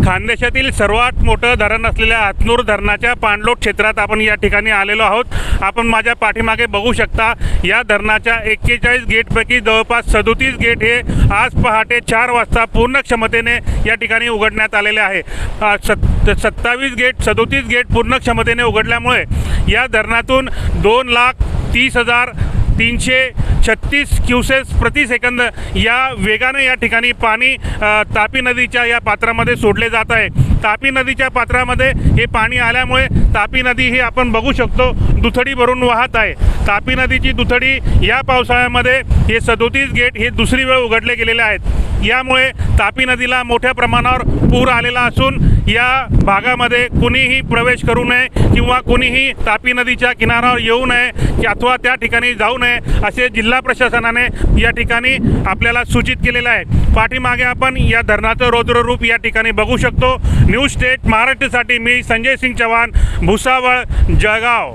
खानदेशातील सर्वात मोठं धरण असलेल्या हातनूर धरणाच्या पाणलोट क्षेत्रात आपण या ठिकाणी आलेलो आहोत। आपण माझ्या पाठीमागे बघू शकता, या धरणाच्या 41 गेटपैकी जवळपास 37 गेट हे आज पहाटे 4 वाजता पूर्ण क्षमतेने या ठिकाणी उघडण्यात आलेले आहे। 37 गेट पूर्ण क्षमतेने उघडल्यामुळे या धरणातून 2,30,336 क्युसेस प्रति सेकंद या वेगाने या ठिकाणी पाणी तापी नदीच्या या पात्रामध्ये सोडले जात आहे। तापी नदीच्या पात्रामध्ये हे पाणी आल्यामुळे तापी नदी ही आपण बघू शकतो दुथडी भरून वाहत आहे। तापी नदीची दुथडी या पावसाळ्यामध्ये हे 37 गेट हे दुसरी वेळ उघडले गेलेले आहेत। यामुळे तापी नदीला मोठ्या प्रमाणावर पूर आलेला असून या भागामध्ये कुणीही प्रवेश करू नये किंवा कुणीही तापी नदीच्या किनाऱ्यावर येऊ नये अथवा त्या ठिकाणी जाऊ नये असे जिल्हा प्रशासनाने या ठिकाणी आपल्याला सूचित केलेलं आहे। पाठीमागे आपण या धरणाचं रौद्ररूप या ठिकाणी बघू शकतो। न्यूज स्टेट महाराष्ट्रासाठी मी संजय सिंग चव्हाण, भुसावळ, जळगाव।